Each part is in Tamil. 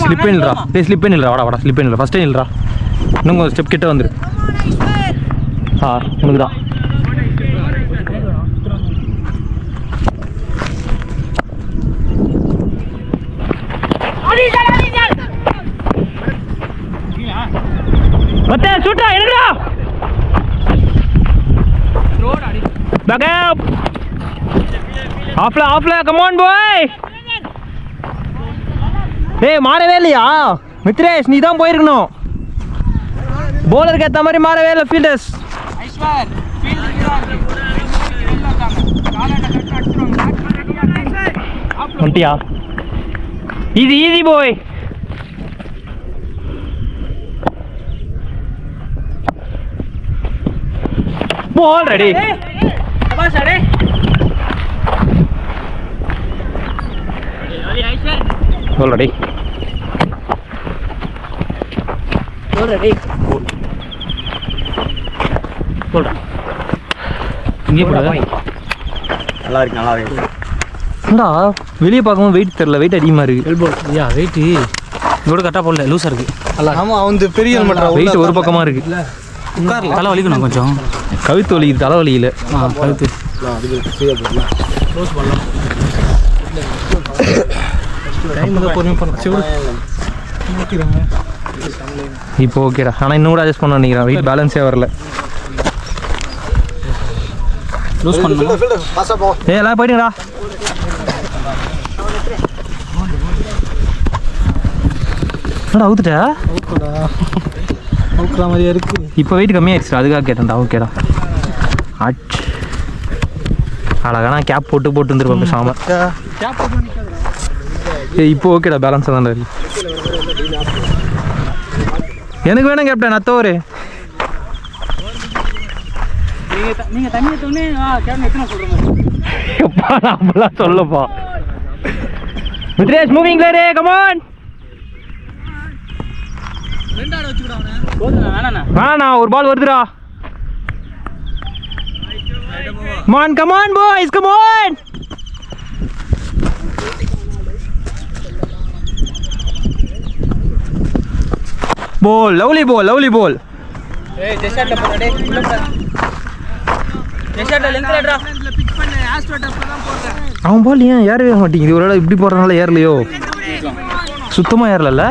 ஸ்லிப் இல்லைடா. டேய் ஸ்லிப் இல்லைடா. வாடா ஸ்லிப் இல்லைடா. ஃபஸ்ட்டே இல்லைடா. இன்னும் ஒரு ஸ்டெப் கிட்ட வந்துரு. உனக்கு தான். மத்த சூட்டா எடுடா. பேக் அப். ஆஃப்ல கம் ஆன் பாய். டேய் மாறவே இல்லையா மித்ரேஷ்? நீ தான் போயிருக்கணும். போலருக்கு ஏற்ற மாதிரி மாறவே இல்லை ஃபீல்டர்ஸ். வந்துட்டியா? ஈஸி போய். Ball ready. Bas ready. Ball ready. Ball ready. Ball. இங்கே போடா. நல்லா இருக்கு. என்னடா வெளியே பார்க்கும்போது வெயிட் தெரியல. வெயிட் அதிகமாக இருக்கு. எல்போ யா வெயிட் இதோட கரெக்டாக போடல. லூஸாக இருக்கு. ஆமாம் அவன் பெரிய ஹெல்மெட் வெயிட் ஒரு பக்கமாக இருக்கு. உட்காரல. தலை வலிக்கணும் கொஞ்சம். கழுத்து வலிக்குது. தலை வலியில் கழுத்து. இப்போ ஓகேடா. ஆனால் இன்னும் கூட அட்ஜஸ்ட் பண்ண நினைக்கிறேன். வெயிட் பேலன்ஸே வரல. லூஸ் பண்ணணும். எல்லாம் போயிட்டுங்கடா. என்னடா அவுத்துட்டா? அவுக்குற மாதிரியா இருக்கு. இப்போ வெயிட் கம்மியாகிடுச்சு. அதுக்காக கேட்டேன்டா. ஓகேடா. அழகான கேப் போட்டு வந்துருப்பேன் பேசாம. இப்போ ஓகேடா. பேலன்ஸாக தான் இருக்கு. எனக்கு வேணும் கேப்டன். அத்தோரு நீங்கள் தண்ணி எடுத்தோடனே கேப்டன் எத்தனை சொல்கிறேன். எப்பா நான் அப்படிலாம் சொல்லப்பா. மித்ரேஷ் மூவிங் ரே கமான். வேணா ஒரு பால் வருதுடா. come on boys, come on. ball, lovely ball. Hey just shot up டேய். just shot லென்த்ல எடுடா. பிக் பண்ணு. ஆஸ்ட்ரோட் அப்ப தான் போடுறேன். அவன் பால் ஏன் ஏறவே மாட்டேங்குது? ஒருவேளை இப்படி போறதுனால ஏறலையோ? சுத்தமா ஏறலல்ல.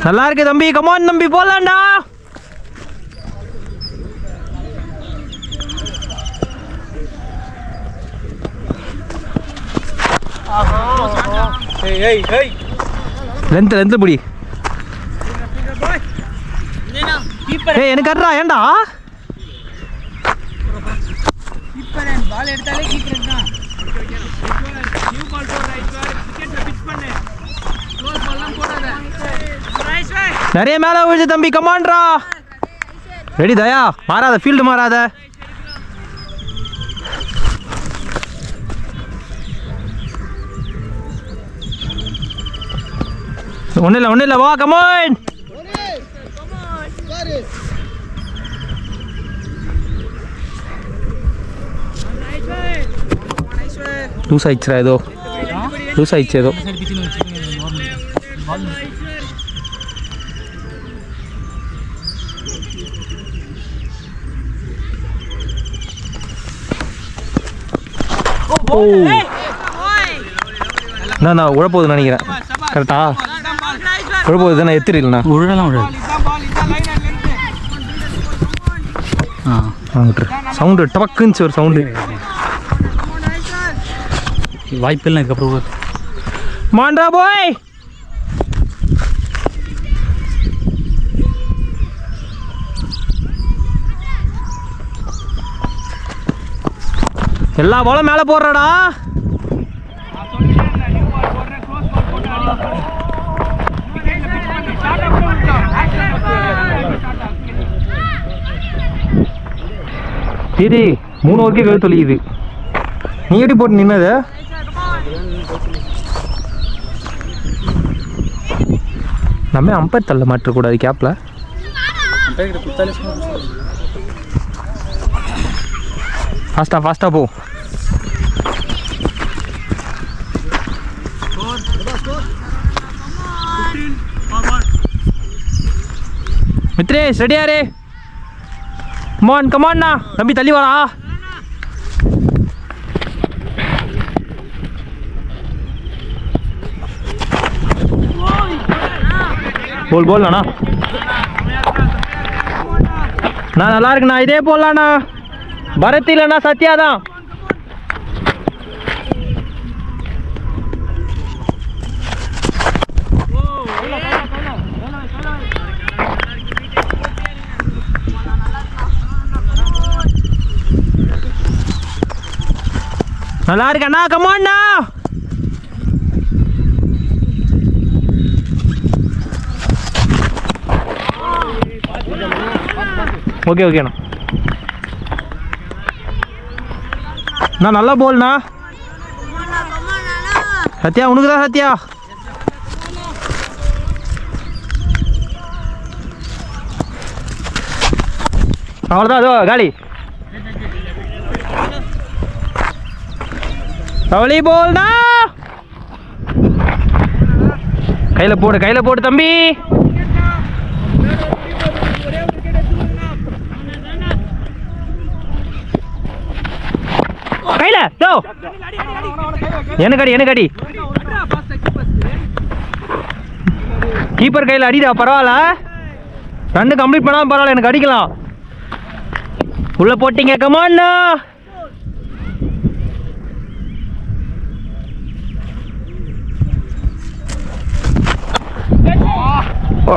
நல்லா இருக்கு தம்பி. கமான் தம்பி போலாம்டா. லென்த் புடி. ஏய் எனக்கு அட்றா. ஏன்டா பால் எடுத்தாலே கீப்பர் தான். நியூ பால் போடுறா. விக்கெட்ல பிட்ச் பண்ணு. க்ளோஸ் பால்லாம் போடாத. நிறைய மேலே விழுது தம்பி. கமான்ட்ரா. ரெடி தயா. மாறாத ஃபீல்டு மாறாத. ஒன்றும் இல்லை வா கமான். லூஸ் ஆயிடுச்சுடா. ஏதோ லூஸ் ஆயிடுச்சு. ஏதோ நான் உழப்போகுதுன்னு நினைக்கிறேன். கரெக்டா உழப்போகுது தானே? எத்திரில்ண்ணா உழலாம் உழல். சவுண்டு டபக்குன்னு ஒரு சவுண்டு. வாய்ப்பு இல்லை இதுக்கப்புறம். மாண்டா போய். எல்லா பாலும் மேலே போடுறடா. சரி 3 ஓவருக்கே கழுத்து வலிக்குது. நீ எப்படி போட்டு நின்னது? நம்ம அம்பர் தள்ள மாட்டக்கூடாது கேப்ல. ஃபாஸ்டா போ. மித்ரேஷ் ரெடியாரே? கமான்ண்ணா. தம்பி தள்ளி வாடா. போல் அண்ணா. நான் நல்லா இருக்குண்ணா. இதே போடலாண்ணா. பரத் இல்லைண்ணா, சத்யா தான். நல்லா இருக்கண்ணா. கமான்ண்ணா. ஓகேண்ணா. நான் நல்லா போல்ண்ணா. சத்யா உனக்கு தான். சத்யா அவ்வளோதான். அதோ காலி. கவலி போல்ண்ணா. கையில் போடு தம்பி. கையில எனக்கு அடி. கீப்பர் கையில் அடிடா. பரவாயில்ல, ரன்னு கம்ப்ளீட் பண்ணாலும் பரவாயில்ல, எனக்கு அடிக்கலாம். உள்ள போட்டீங்க. கமான்ண்ணா. ஓ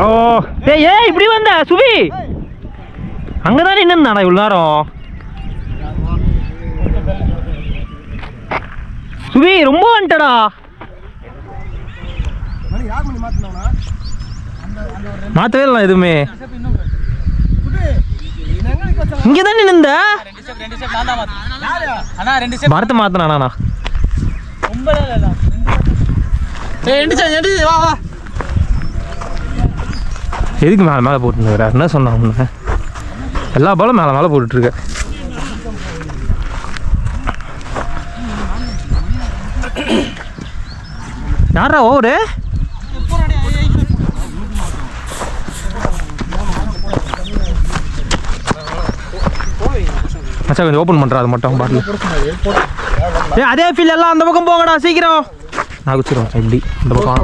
ஏய் இப்படி வந்த சுபி? அங்கதான் நின்னுதானா இவ்வளவு நேரம்? சுபி ரொம்ப வந்துட்டடா. மாத்தவே இல்லை எதுவுமே. இங்கதான் நின்னுந்த பரத்தை மாத்தினா. எதுக்கு மேலே போட்டுருக்காரு? என்ன சொன்னாங்க? எல்லா பாலும் மேலே போட்டுட்ருக்க. யாரா ஓவரு? மச்சா கொஞ்சம் ஓப்பன் பண்ணுறா. அது மட்டும் பாட்டில். அதே ஃபீல் எல்லாம் அந்த பக்கம் போங்கடா சீக்கிரம். நான் குச்சிடுவேன் இப்படி இந்த பக்கம்.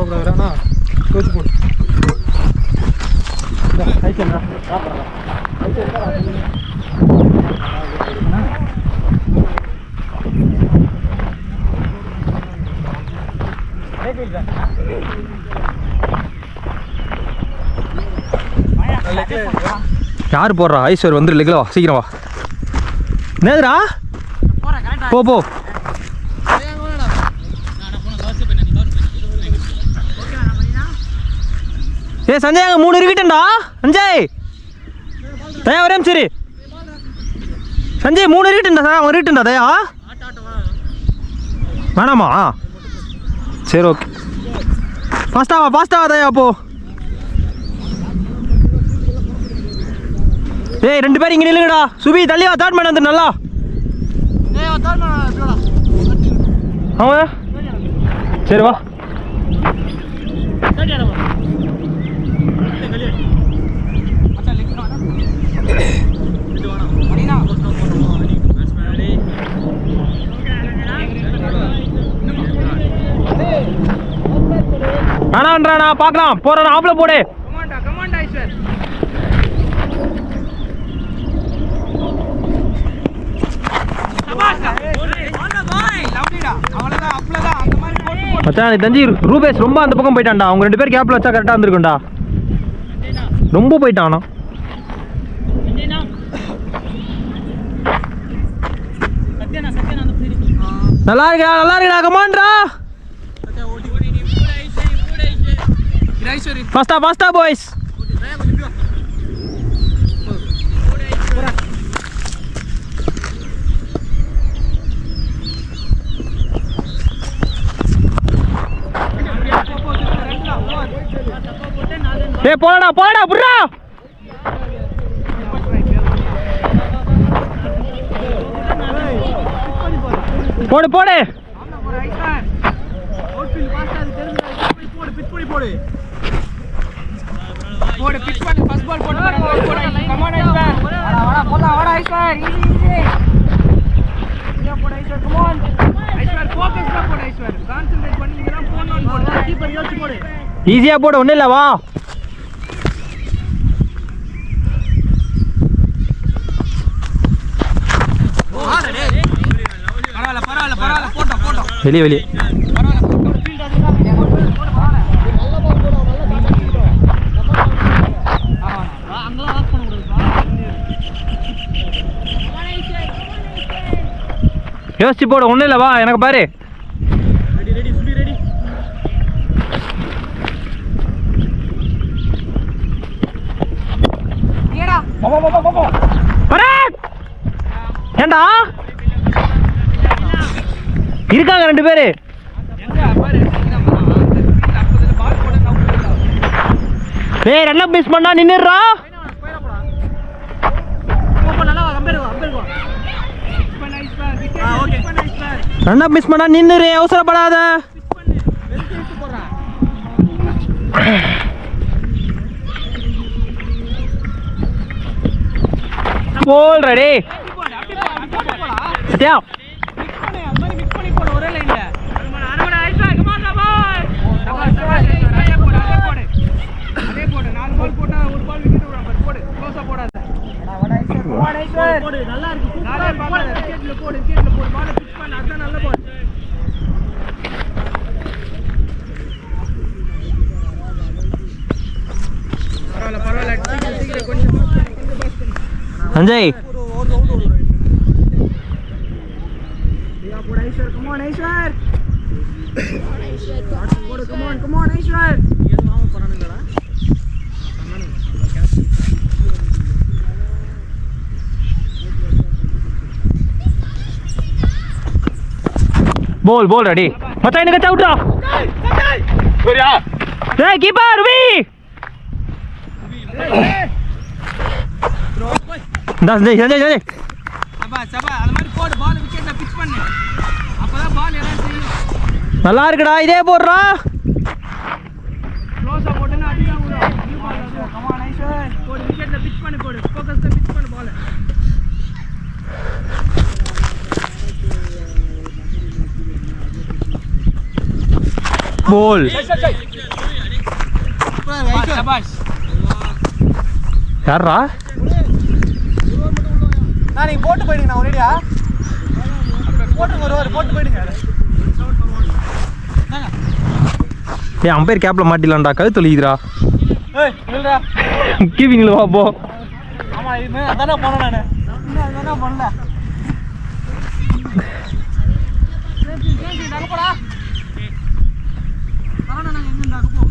யார் போடுறா? ஐஸ்வர் வந்து இல்லைங்களா? சீக்கிரம் வா. என்னதுடா? போ. ஏ சஞ்சய், அங்கே 3 இருக்கட்டா. சஞ்சய் தயா ஒரே சரி. சஞ்சய் 3 இருக்கட்டா. அவன் இருக்கட்டா தயா? வேணாமா? சரி ஓகே. ஃபாஸ்ட்டாவா தயா போ. ஏய் 2 பேர் இங்கே நில்லுங்கடா. சுபி தள்ளி வா. தேர்ட் மேன் வந்து நல்லா. அவன் சரி வா. வேணான்றானா? பார்க்கலாம். போறானா? ஆப்ல போடு. மச்சான் தஞ்சி ரூபேஷ் ரொம்ப அந்த பக்கம் போயிட்டான்டா. அவங்க 2 பேர் கேப்ல வச்சா கரெக்டாக இருந்திருக்கும்டா. ரொம்ப போயிட்டானா? நல்லா இருக்குடா. கமான்டா. ஃபாஸ்டா பாய்ஸ். ஏய் போடா புர்ரா. போடு. போடு பிட்ச் பண்ணு ஃபர்ஸ்ட் பால் போடு கம் ஆன் ஐஸ்வர் வாடா ஐஸ்வர் ஈஸி இங்க போடு ஐஸ்வர் கம் ஆன் ஐஸ்வர் ஃபோக்கஸ்ல போடு ஐஸ்வர் கான்சன்ட்ரேட் பண்ணி இங்க தான் போன் போடு கீப்பர் யோசி போடு ஈஸியா போடு ஒண்ணு இல்ல வா பரவாயில்ல போட்டோம் வெளியே யோசிச்சு போடு ஒன்றும் இல்லை வா எனக்கு பாரு ஏண்டா இருக்காங்க 2 பேரு டேய் ரன் அப் மிஸ் பண்ணா நின்னுறா ரன் அப் மிஸ் பண்ணா நின்னுரு அவசரப்படாத போல் ready Sathya Sanjay. Come on, Aishwar. Come on, Aishwar. Ball ready. Matai naga chautra. Surya. Hey, keeper, Ruby. Sanjay. சபா அந்த மாதிரி போடு பால் விக்கெட்ல பிட்ச் பண்ணு அப்பதான் பால் எல்லாம் செய்யும் நல்லா இருக்குடா இதே போடுறா க்ளோஸா போடுனா அடியா விடும் நியூ பால் கம் ஆன் ஐஸ்வர் போடு விக்கெட்ல பிட்ச் பண்ணு போடு ஃபோக்கஸ்ல பிட்ச் பண்ணு பால் பால் சபாஷ் யாரா நான் நீங்க போட்டு போயிடுங்க நான் ஒரேடியா போட்டு போயிடுங்க ஏய் அம்பையர் கேப்ல மாட்டிலாம்டா கழுத்து தொலிக்குதுடா ஏய் இல்லடா கீவிங்ல வா போ ஆமா இது அதானே பண்ணேன் நான் இன்னும் அதானே பண்ணல டேய் போடா வரணும் நாங்க எங்க போ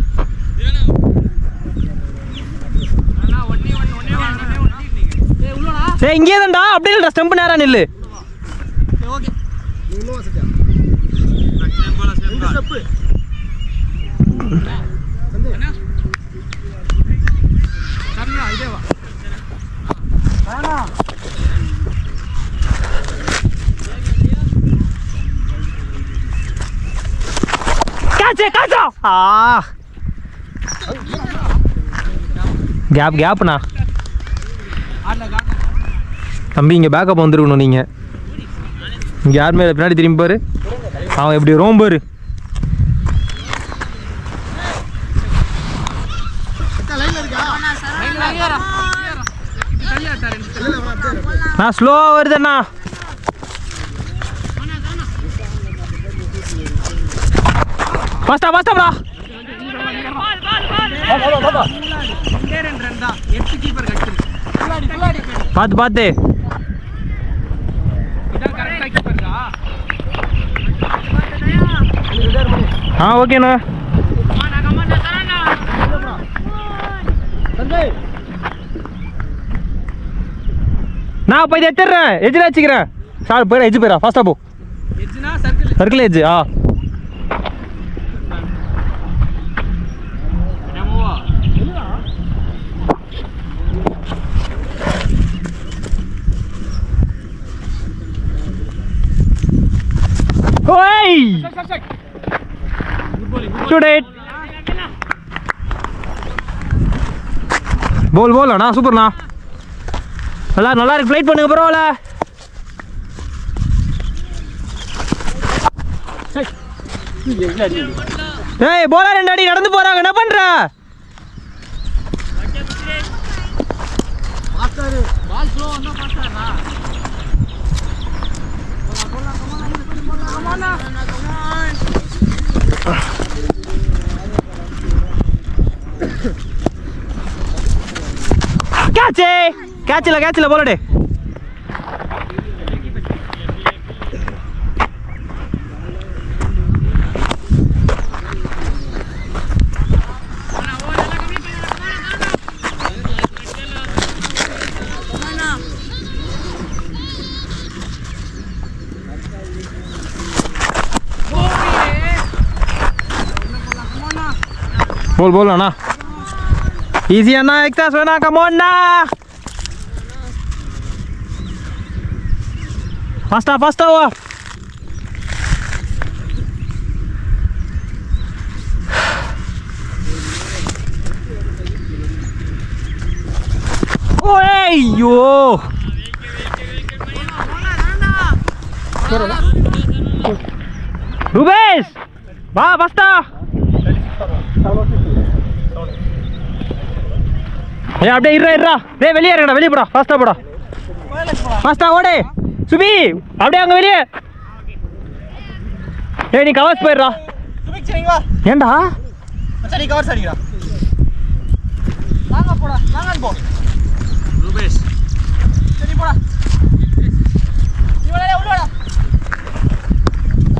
அண்ணா ஒண்ணே ஏய் உள்ளடா ஏய் இங்கே தான்டா அப்படியே இல்லடா ஸ்டம்ப் நேரா நில்லு ஓகே உள்ள வசதியா நான் பாலா ஸ்டெப் ஸ்டெப் அண்ணா சரணா இதே வா சரணா காச்சா கேப்னா தம்பி இங்கே பேக்கப் வந்துருக்கணும் நீங்கள் இங்கே யார் மேலே பின்னாடி திரும்பி பாரு அவன் எப்படி ரோம்பாரு நான் ஸ்லோவாக வருதுண்ணா பாஸ்டாப்டா பார்த்து ஓகேண்ணா நான் போய் எடுத்துறேன் எஜ்ஜில் வச்சுக்கிறேன் சார் போயிடா எஜ்ஜு போயிடா ஃபாஸ்ட்டாக போ சர்க்கிள் எஜ்ஜு Shoot it. போல் போல் அண்ணா சூப்பர்ண்ணா. நல்லா இருக்கு. ஃப்ளைட் பண்ணுங்க பரவாயில்ல. ஏய் போலா 2 அடி நடந்து போறாங்க. என்ன பண்ற? பால் ஸ்லோ வந்தா பாஸ்டா. கேட்ச்ல போலடே. बोल अण्णा ईजी अण्णा एक तास होना कम ऑन ना फास्ट हुआ ओयो रुबेश बा फास्टा அப்படியே இருடா டேய் வெளிய இறங்கடா வெளிய போடா ஃபாஸ்டா ஓடு சுபி அப்படியே அங்க வெளிய டேய் நீ கவர்ஸ் போயிடுடா சுபி சரி வா ஏண்டா மச்சான் நீ கவர்ஸ் அடிடா வாங்க போடா வாங்க போ ரூபேஷ் சரி போடா நீ உள்ளடா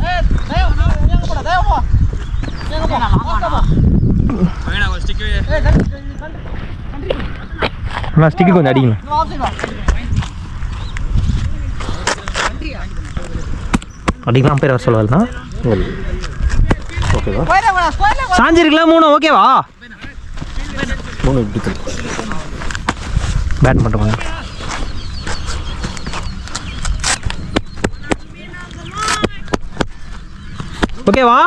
ஏய் டேய் போடா டேய் போ வேணா ஒரு ஸ்டிக் ஏய் நான் ஸ்டிக்கு கொஞ்சம் அடிங்க அடிக்கலாம் பேர் வர சொல்லவால்னா ஓகேவா சாஞ்சிருக்கலாம் 3 ஓகேவா 3 இப்படி பேட் பண்ணுறோம் ஓகேவா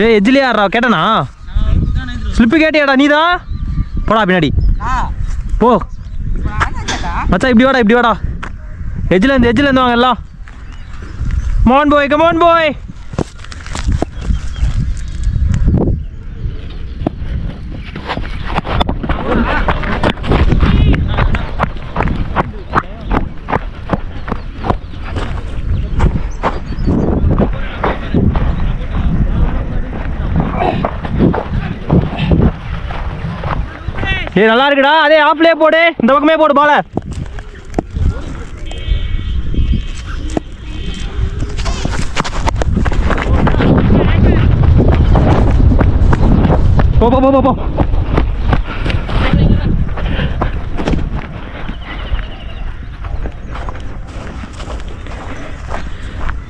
ஏய் எஜ்ஜிலே ஆடுறா கேட்டனா ஸ்லிப்பு கேட்டியாடா நீ தான் போடா பின்னாடி போ மச்சா இப்படி வாடா எஜ்ஜிலேருந்து வாங்க எல்லாம் கமான் போய் ஏய் நல்லா இருக்குடா அதே ஆஃப்லயே போடு இந்த பக்கமே போடு பால போ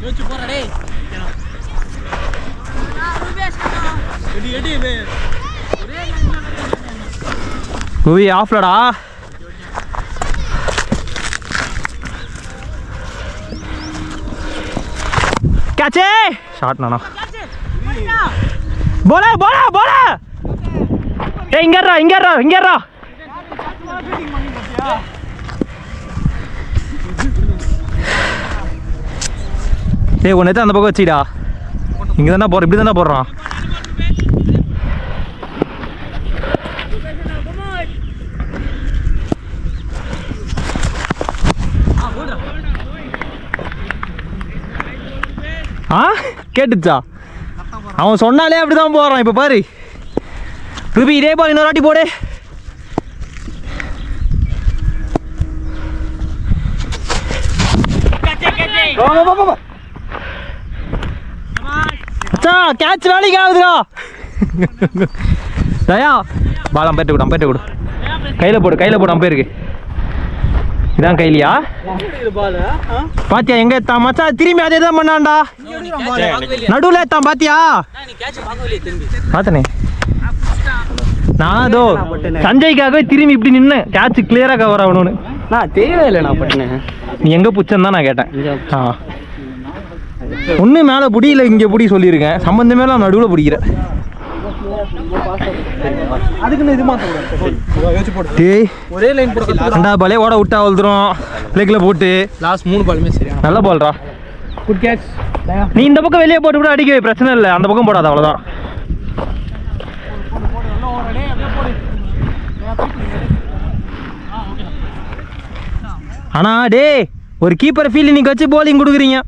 யோச்சு போறா டேய் எடி மூவி ஆஃப்லடா கேட்சே ஷாட் நானா போல ஏய் இங்கறா ஏய் உன்னை அந்த பக்கம் வச்சிடா இங்க தான போற இப்படி தான போறான் கேட்டுச்சா அவன் சொன்னாலே அப்படிதான் போறான் இப்ப பாரு ரூபி இதே போல இன்னொரு வாட்டி போடு கேட்ச் வேலைக்கு ஆகுதுடா தயா பால் அம்பேர்ட்ட கொடு கையில போடு அம்பேருக்கு இதான் கைலியா பாத்தியா எங்க தான் மச்சான் திரும்பி அதே தான் பண்ணான்டா நடுவுல தான் பாத்தியா பாத்தனே நான் அதோ சஞ்சய்க்காகவே திரும்பி இப்படி நின்று கேட்ச் கிளியரா கவர் ஆகணும்னு நான் தெரியவே இல்லை நான் பட்டினேன் நீ எங்க புச்சன்னு தான் நான் கேட்டேன் ஒன்று மேலே பிடியில இங்கே பிடி சொல்லியிருக்கேன், சம்மந்தமே நான் நடுவில் பிடிக்கிறேன். டேய் ஒரே லைன் போட்டு 2வது பாலே ஓட விட்டா வந்துடும் லெக்கில் போட்டு. லாஸ்ட் 3 பாலுமே சரியா நல்ல பால்ரா. Good catch. நீ இந்த பக்கம் வெளியே போட்டு கூட அடிக்க பிரச்சனை இல்லை, அந்த பக்கம் போடாத அவ்வளோதான். ஆனா டே ஒரு கீப்பர் ஃபீல் இன்னைக்கு வச்சு போலிங் கொடுக்குறீங்க.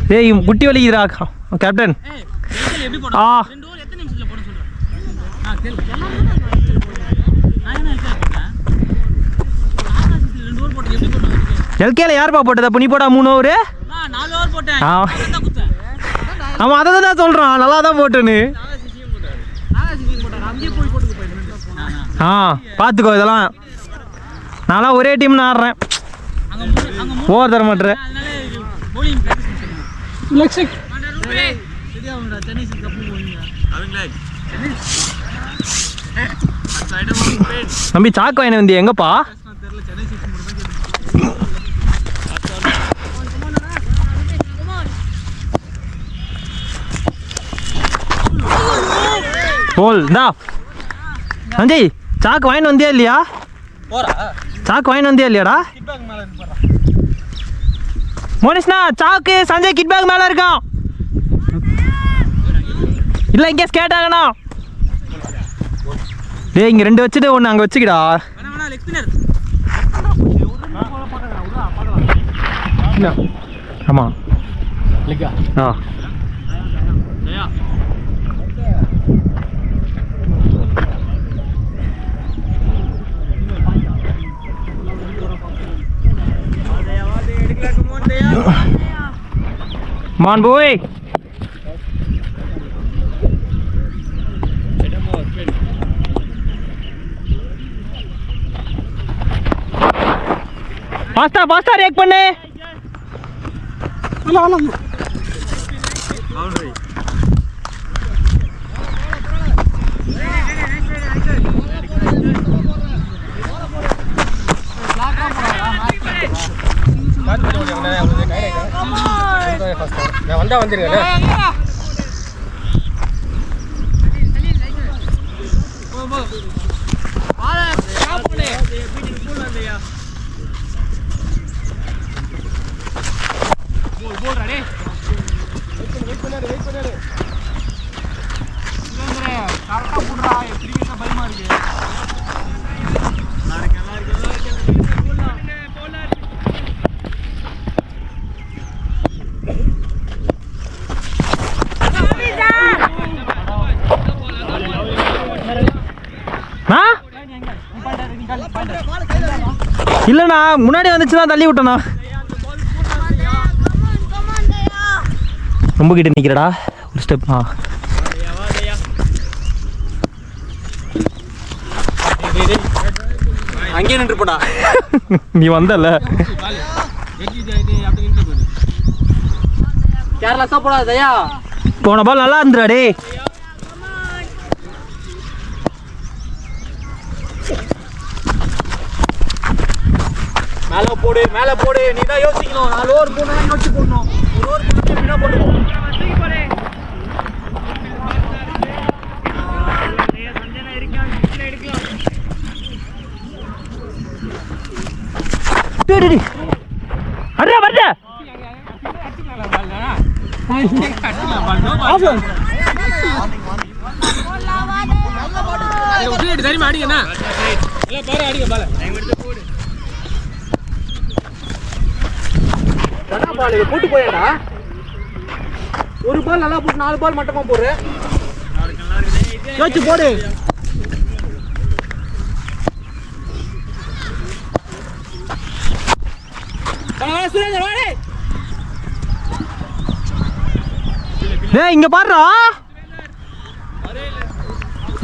டேய் குட்டி வலிக்குதுடா கேப்டன். ஆ எல்கேல யாருப்பா போட்டது? அப்போ நீ போட்டா 3 ஓவரு. ஆமாம் அதை தான் நான் சொல்கிறான், நல்லா தான் போட்டேன்னு. பார்த்துக்கோ இதெல்லாம். நான்லாம் ஒரே டீம்னு ஆடுறேன், ஓவர் தர மாட்டேறேன். தம்பி சாக்கு வாங்கின வந்தியா எங்கப்பா? போல் இந்தா சஞ்சய், சாக்கு வாங்கிட்டு வந்தியா இல்லையா? சாக்கு வாங்கிட்டு வந்தியா இல்லையாடா? மோனிஷ்னா சாக்கு சஞ்சய் கிட் பேக் மேலே இருக்கான். இல்லை இங்கே ஸ்கேட் ஆகணா. டே இங்கே 2 வச்சுட்டு 1 அங்கே வச்சுக்கிடா. ஆமாம் ஆ Man boy. Faster react பண்ணு. Boundary. நான் வந்தா வந்துருங்க. இல்லைண்ணா முன்னாடி வந்துச்சுன்னா தள்ளி விட்டேண்ணா. ரொம்ப கிட்ட நிற்கிறடா ஒரு ஸ்டெப். அங்கேயே நின்று போடா. நீ வந்தல கேரளா போடாதயா. போன பால் நல்லா இருந்துடா டே. மேலே போடு நீ தான் யோசிக்கணும். 4 ஓவர் போடணும், யோசிச்சு போடணும். 1 ஓவர் போட்டு பின்னா போட்டுவோம். தெரியுமா அடிக்கண்ணா பாரு அடிக்க பால பால் போட்டு போயடா. ஒரு பால் நல்லா போட்டு 4 பால் மட்டமா போடு. யோசிச்சு போடு. இங்க பாருடா.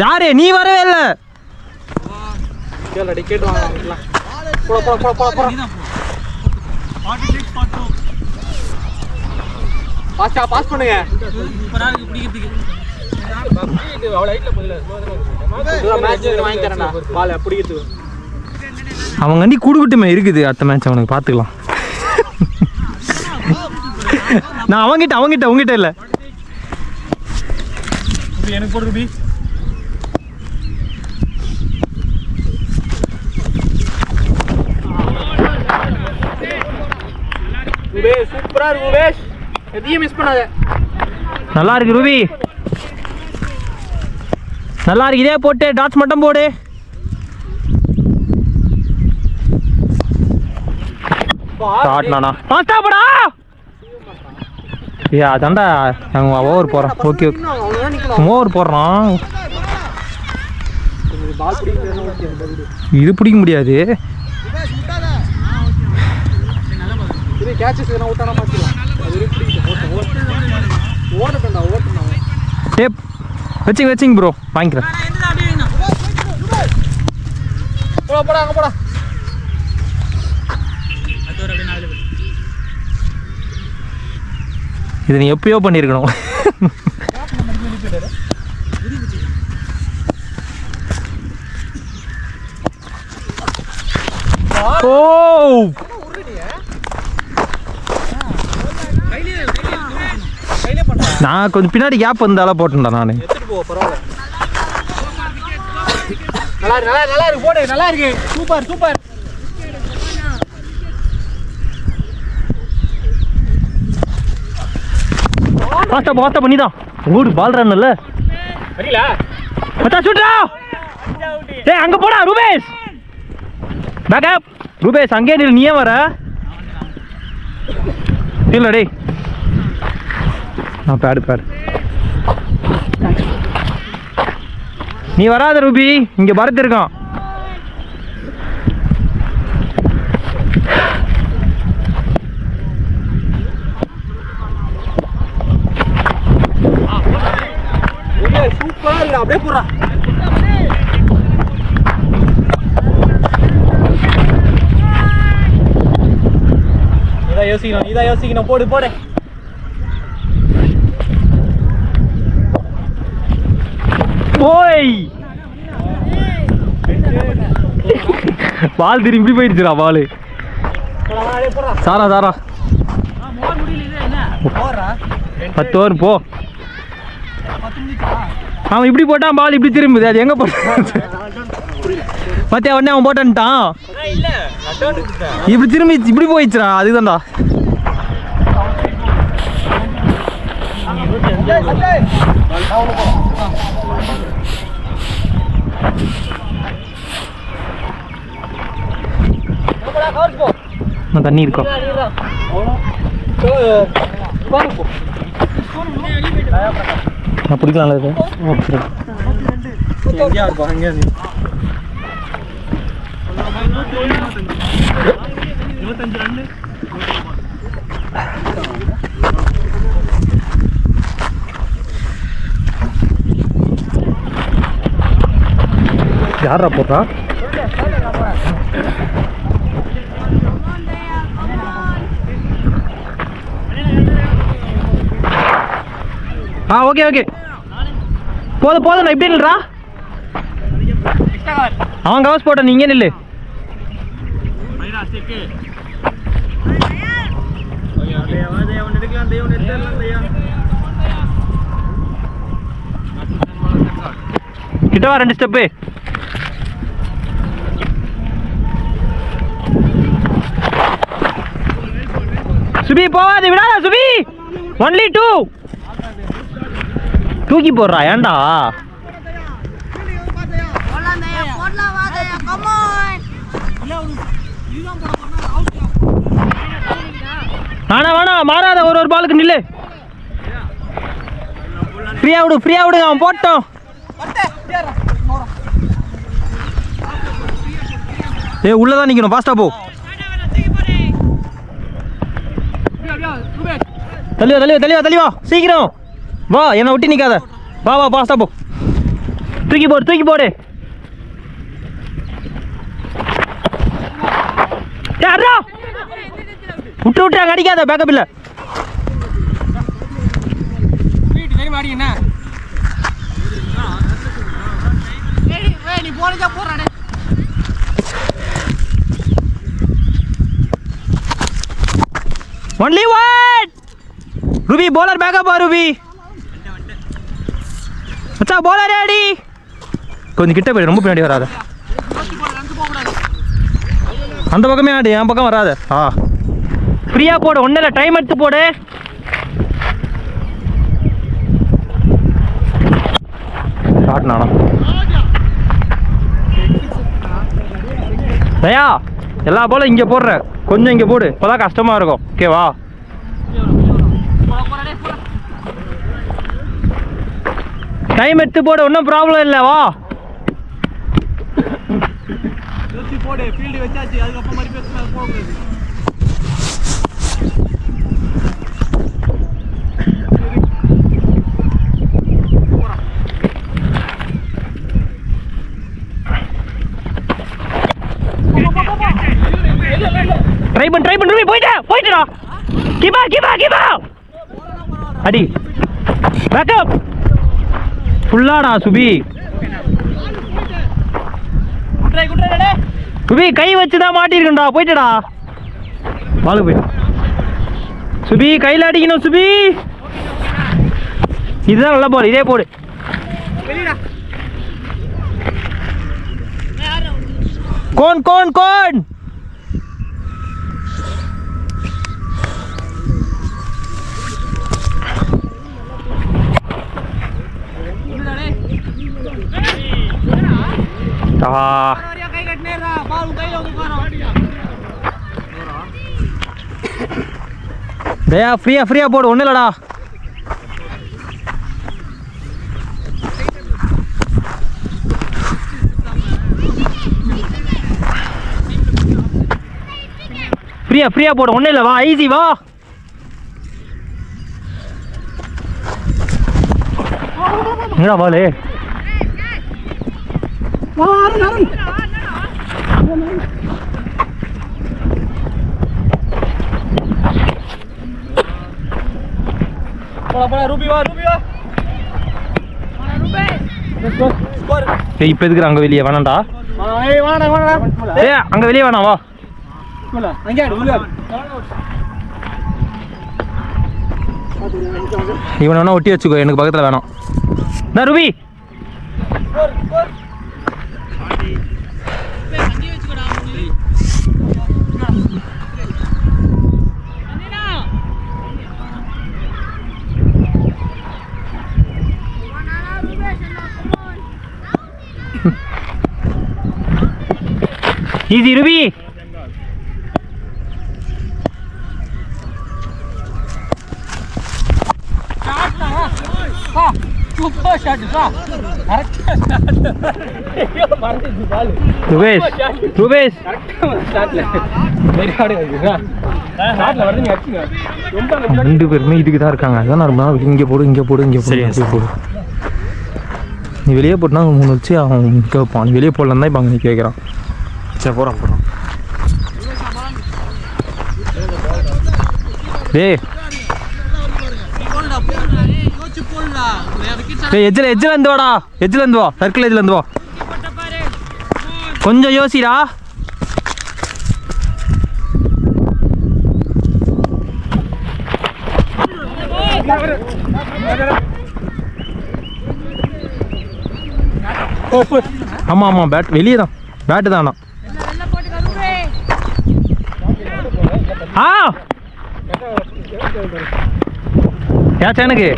யாரு நீ வரவே இல்லை. பாஸ் பண்ணுங்க. அவங்க அண்டி குடுக்கட்டுமே இருக்குது அடுத்த மேட்ச் அவனுக்கு பார்த்துக்கலாம். நான் அவங்கிட்ட உங்ககிட்ட இல்லை. எனக்கு போடு ரூபி. சூப்பரா இருக்கு உவேஷ், எதையும் மிஸ் பண்ணாத. நல்லா இருக்கு ரூபி, நல்லா இருக்கு. இதே போட்டு டாட்ஸ் மட்டும் போடு. ஷாட்லாண்ணா ஃபாஸ்டா போடா. ஏ அதான்டா நாங்கள் ஓவர் போகிறோம். ஓகே ஓவர் போடுறோம். இது பிடிக்க முடியாது. வச்சிங்க ப்ரோ, வாங்கிக்கிறேன். இது நீ எப்பயோ பண்ணியிருக்கணும். ஓ நான் கொஞ்சம் பின்னாடி கேப் வந்தாலும் போட்டேன்டா நான். நல்லா இருக்கு போடு, நல்லா இருக்கு. Super super. ஃபாஸ்டா பண்ணிதான் ஓடு. பால் ரன் இல்ல வரீங்களா? மச்சா சுட்றா. டேய் அங்க போடா ரூபேஷ். பேக் அப் ரூபேஷ், அங்கே நில்லு. நீயே வர இல்ல டேய். பேடு நீ வராத ரூபி, இங்க பரத் இருக்கான். சூப்பரா இல்ல, அப்படியே போடுறா. இதான் யோசிக்கணும். போடு. போய் பால் திரும்பி போயிடுச்சுடா. பால் சாரா 10 ஓவர் போ. அவன் இப்படி போட்டான், பால் இப்படி திரும்புது. அது எங்க போட்டான் மத்தியா? உடனே அவன் போட்டான்ட்டான். இப்படி திரும்பி இப்படி போயிடுச்சுடா. அதுதான்டா. தண்ணி இருக்கும். நான் பிடிக்கலாம்ல இது. யாரா போட்டா? ஓகே போதும் நான் இப்படி நில்றா. அவன் கவர்ஸ் போட்ட, நீங்க நில்லு. கிட்ட வா 2 ஸ்டெப்பு. சுபி போவாது, விடாத சுபி. ஒன்லி 2 தூக்கி போடுறா. ஏண்டா வேணா மாறாத. ஒரு பாலுக்கு நில்லு. ஃப்ரீயா விடு. அவன் போட்டோம். உள்ளதான் நிக்கணும். பாஸ்டா போ. தெளிவா சீக்கிரம் வா. என்ன விட்டு நிக்காத. வா பாஸ்டா போ. தூக்கி போடு. விட்டு அங்க அடிக்காத. பேக்கப் இல்ல. Only one. Ruby bowler backup Ruby மச்சான் bowler அடி கொஞ்சம் கிட்ட போய் ரொம்ப பின்னாடி வராத அந்த பக்கமே ஆடு என் பக்கம் வராத ஃப்ரீயா போடு ஒன்றும் இல்லை டைம் எடுத்து போடு ஷாட் நானா தயா எல்லா போல இங்கே போடுற கொஞ்சம் இங்கே போடு இப்போதான் கஷ்டமாக இருக்கும் ஓகேவா டைம் எடுத்து போடு ஒன்றும் ப்ராப்ளம் இல்லை வா போடு ஃபீல்டு வச்சாச்சு அதுக்கப்புறம் மாதிரி பேச போகக்கூடாது ட்ரை பண்ணு ரூபி போயிட்டா கீபா அடி பேக்கப் ஃபுல்லாடா சுபி சுபி கை வச்சுதான் மாட்டிருக்கா போயிட்டடா பாலு போயிட்டு சுபி கையில் அடிக்கணும் சுபி இதுதான் நல்லா போடு இதே போடு கோன் தயா ஃப்ரீயா போடு ஒன்றும் இல்லடா ஃப்ரீயா போடு ஒன்றும் இல்லை வா ஈஸி வா என்னடா பாலு இப்ப எதுக்கு அங்க வெளியே வேணாம்டா அங்க வெளியே வேணாம் வா இவனை வேணா ஒட்டி வச்சுக்கோ எனக்கு பக்கத்துல வேணாம் ரூபி ஈஸி ரூபி ரூபேஷ் ரெண்டு பேருமே இதுக்கு தான் இருக்காங்க அதான் இங்கே போடு நீ வெளியே போட்டுனா 3 வச்சு அவன் நிற்க வைப்பான் நீ வெளியே போடலாம் தான் இப்போ அங்கே நிற்க வைக்கிறான் சரி போகிறான் எஜ்ஜில் இருந்து வாடா எஜ்ஜில் இருந்து வா சர்க்கிள் எஜ்ஜில் இருந்து வா கொஞ்சம் யோசிடா ஆமாம் பேட் வெளியே தான் பேட்டு தானா ஏச்சா எனக்கு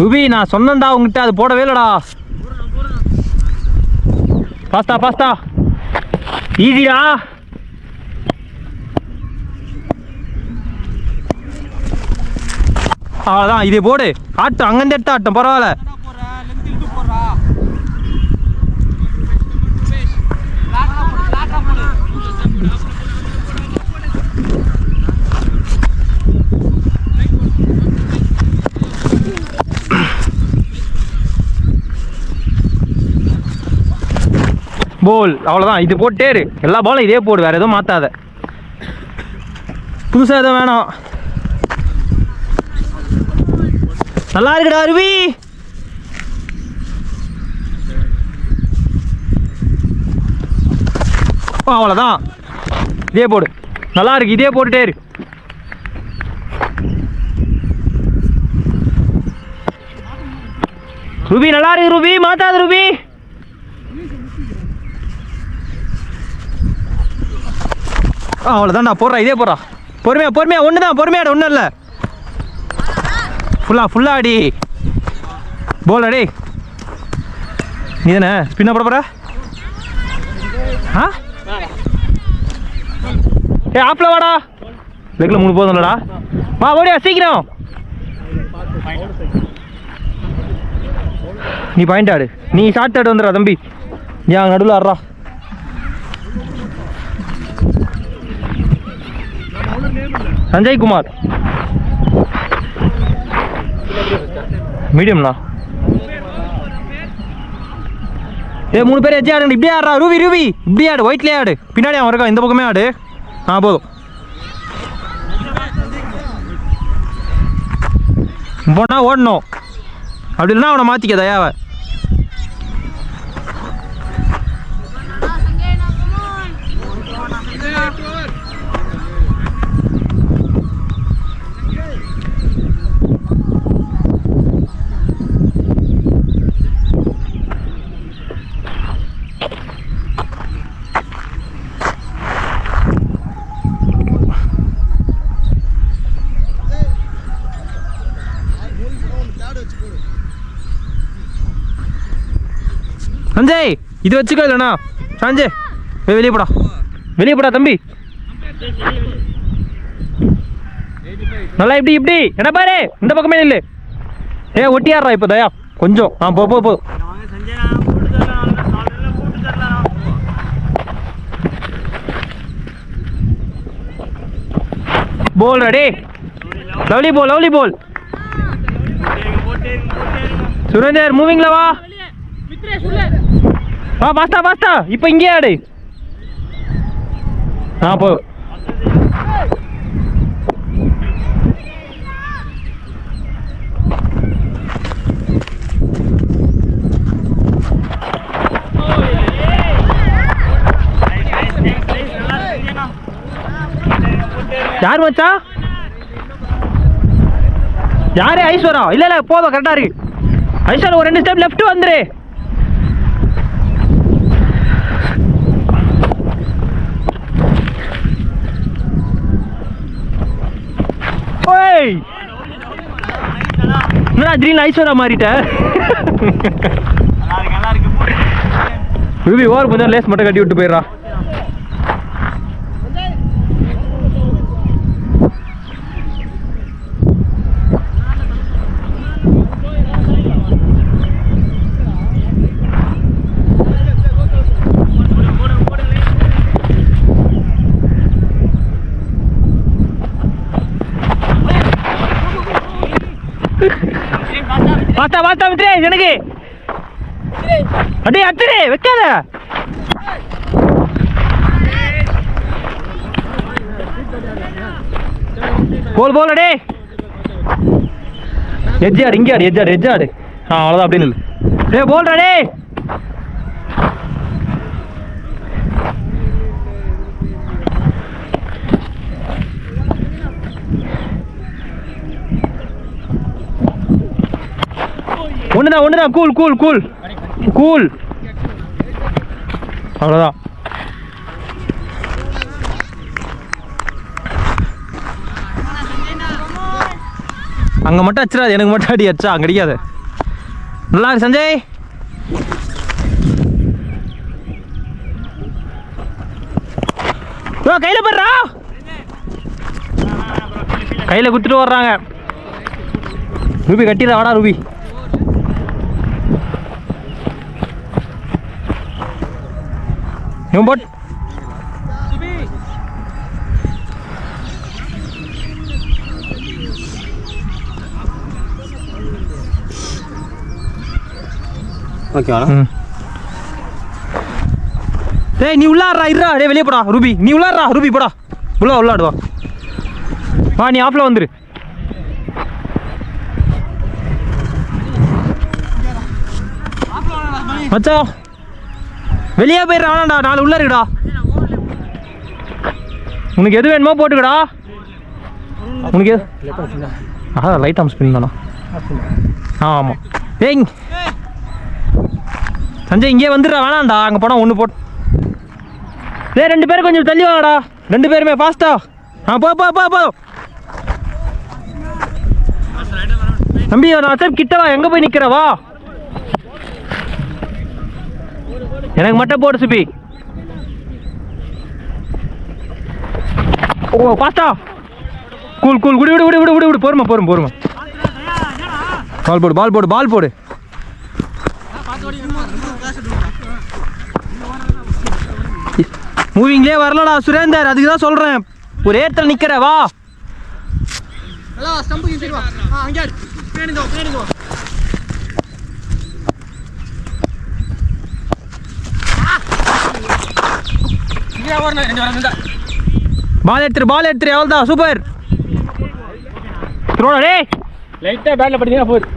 ரூபி நான் சொன்னேன்டா உங்ககிட்ட அது போடவே இல்லடா பாஸ்தா ஈஸிடா அவ்வளோதான் இதே போடு ஆட்டம் அங்கேருந்து எடுத்து ஆட்டம் பரவாயில்ல போல் அவ்வளோதான் இது போட்டேரு எல்லா பாலும் இதே போடு வேறு எதுவும் மாற்றாத புதுசாக எதுவும் வேணாம் நல்லா இருக்குடா அருவி அவ்வளோதான் இதே போடு, நல்லா இருக்கு, இதே போட்டுட்டே இரு. ரூபி நல்லா இருக்கு ரூபி, மாத்தாது ரூபி. அவ்வளோதான்டா, போடுறா, இதே போடுறா. பொறுமையா பொறுமையா, ஒன்று தான், பொறுமையாடு, ஒன்றும் இல்லை. ஃபுல்லா அடி. போல் அடி. நீ தானே ஸ்பின்னா போட போற? ஆ ஏ ஆஃப்ல வாடா. லெக்கில் 3 போதும் இல்லடா. வா ஓடியா சீக்கிரம். நீ பாயிண்ட் ஆடு, நீ ஷார்ட் ஆடு வந்துடுறா தம்பி. ஏன் நடுவில் ஆடுறா. சஞ்சய் குமார் மீடியம்ண்ணா. ஏ 3 பேர் எஜ்ஜி ஆடு. இப்படியே ஆடுறா ரூபி, ரூபி இப்படி ஆடு, ஒயிட்லேயே ஆடு. பின்னாடி அவன் இருக்கான், இந்த பக்கமே ஆடு. போதும். போனா ஓடணும், அப்படி இல்லைன்னா அவனை மாற்றிக்க தயாவை. சஞ்சய் இது வச்சுக்கோ, இல்லைண்ணா சஞ்சய் வெளியே போடா, வெளியே போடா தம்பி. நல்லா இப்படி இப்படி என்ன பாரு, இந்த பக்கமே இல்லை. ஒட்டியாடுறா இப்போ தயா கொஞ்சம். போ போ போ. போல் ரெடி. லவ்லி போல், லவ்லி போல். சுரேந்தர் மூவிங்ல வா. வா பாஸ்தா பாஸ்தா. இப்போ இங்கே ஆடு. போ. யார் மச்சா? யாரு? ஐஸ்வரா? இல்ல இல்ல போதும், கரெக்டா இருக்கு. ஐஸ்வரா ஒரு 2 ஸ்டெப் லெஃப்ட் வந்துரு. என்னடா திடீர்னு ஐஸ்வரா மாறிட்ட? ரூபி ஓவர் கொஞ்சம் லேஸ் மட்டும் கட்டி விட்டு போயிடுறா. பாஸ்தா பாஸ்தா விட்டுரு எனக்கு. அடே அத்துடே வைக்காத. போல் போல் அடே. எஜ்ஜாடு இங்கே ஆடு, எஜ்ஜாடு எஜ்ஜாடு. அவ்வளோதான், அப்படின்னு இல்லை. போல் அடே. ஒண்ணுதான். Cool cool cool cool. அவ்வளோதான். அங்கே மட்டும் அடிச்சிடாது, எனக்கு மட்டும் அடி அடிச்சா அங்கே அடிக்காது. நல்லா இருக்கு சஞ்சய். கையில் போடுறா, கையில் குத்துட்டு வர்றாங்க. ரூபி கட்டிடுறா, வாடா ரூபி. இவன் போட். ஓகேவா? டேய் நீ உள்ளாடுறா, இருடா. டேய் வெளியே போடா ரூபி, நீ உள்ளாடுறா ரூபி, போடா உள்ளாடுவா. வா நீ ஆஃப்ல வந்துரு. மச்சா வெளியே போயிடுறா, வேணாண்டா, 4 உள்ள இருக்குடா. உனக்கு எது வேணுமோ போட்டுக்கடா. உனக்கு லைட் ஆம் ஸ்பின் தானா? ஆமாம். ஏய் சஞ்சய் இங்கே வந்துடுறா, வேணாண்டா அங்கே போனால் ஒன்று போட்டு. டேய் 2 பேரும் கொஞ்சம் தள்ளி வாங்கடா, 2 பேருமே ஃபாஸ்ட்டா. போ தம்பி, நான் கிட்டவா, எங்கே போய் நிற்கிறவா? எனக்கு மட்டும் போடு சுபி. ஓ ஃபாஸ்ட்டா. கூல் விடு போருமா. பால் போடு. மூவிங்லேயே வரலடா சுரேந்தர், அதுக்கு தான் சொல்கிறேன். ஒரு ஏற்றல் நிற்கிற வா. பால் எடுத்துரு அவ்வளோதான், சூப்பர். த்ரோடா டேய், லைட்டாக பேட்டில் படிங்கன்னா போகுது.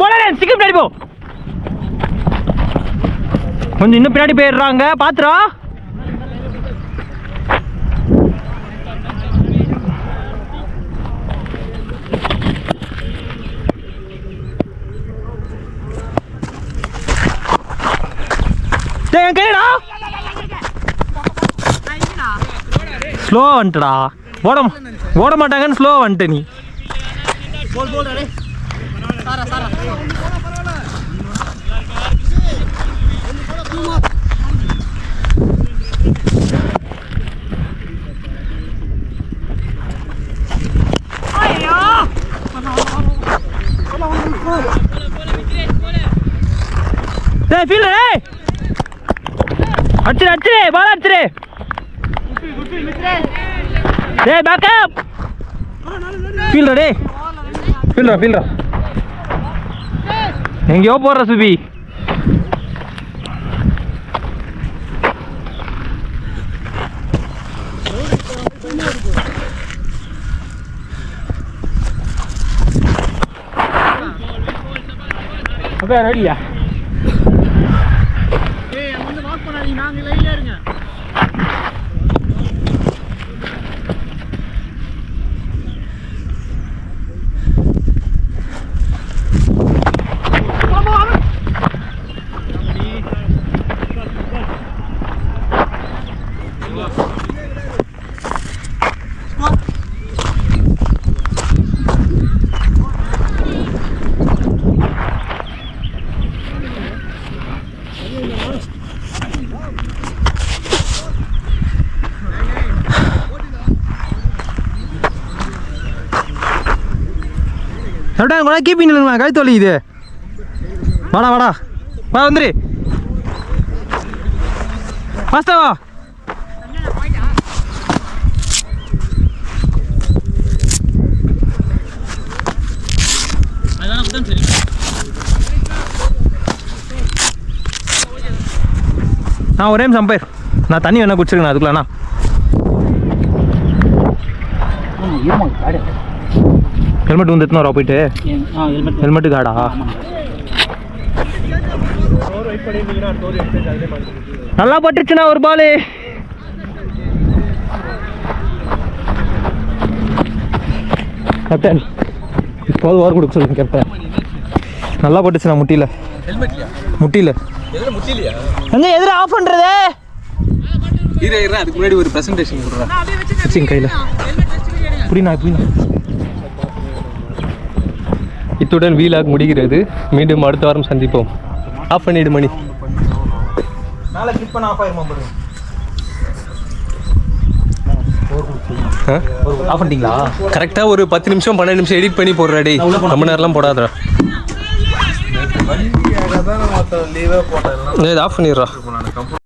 போலர் சீக்கிரம் பின்னாடி போ. கொஞ்சம் இன்னும் பின்னாடி போயிடுறாங்க, பாத்துரா. ஸ்லோ வந்துட்டா, ஓட மாட்டாங்கன்னு ஸ்லோ வந்துட்ட நீ. அடிச்சிரு பால் அடிச்சிரு. டேய் பேக் அப். ஃபீல்டா எங்கேயோ போடுற சுபி. அப்ப ரெடியா? கூட கீப்பிங் கை தொலை. இது வாடா வா, வந்துரு ஃபாஸ்டா வா. நான் ஒரே நிமிஷம் போயிரு, நான் தண்ணி வேணா குடிச்சிருக்கேன் அதுக்குள்ளண்ணா. ஹெல்மெட் வந்து எத்தனை வரா போயிட்டு? ஹெல்மெட்டு காடா நல்லா பட்டுச்சுண்ணா ஒரு பாலு. கேப்டன் இப்போது ஓவர் கொடுக்க சொல்லுங்க கேப்டன். நல்லா பட்டுச்சுண்ணா முட்டியில். அங்கே எதிர ஆஃப் பண்ணுறது அதுக்கு முன்னாடி ஒரு ப்ரெசன்டேஷன் கொடுறேன் கையில். புரியுண்ணா. இத்துடன் வீலாக் முடிகிறது. மீண்டும் அடுத்த வாரம் சந்திப்போம். ஆஃப் பண்ணிடு மணி. மேலே கிளிக் பண்ண ஆஃப் ஆயிருமா? ஆஃப் பண்ணிட்டீங்களா? கரெக்டாக ஒரு 10 நிமிஷம் 12 நிமிஷம் எடிட் பண்ணி போடுறா டேய். ரொம்ப நேரம்லாம் போடாதடா. லீவே போட்டேன் ஆஃப் பண்ணிடுறா.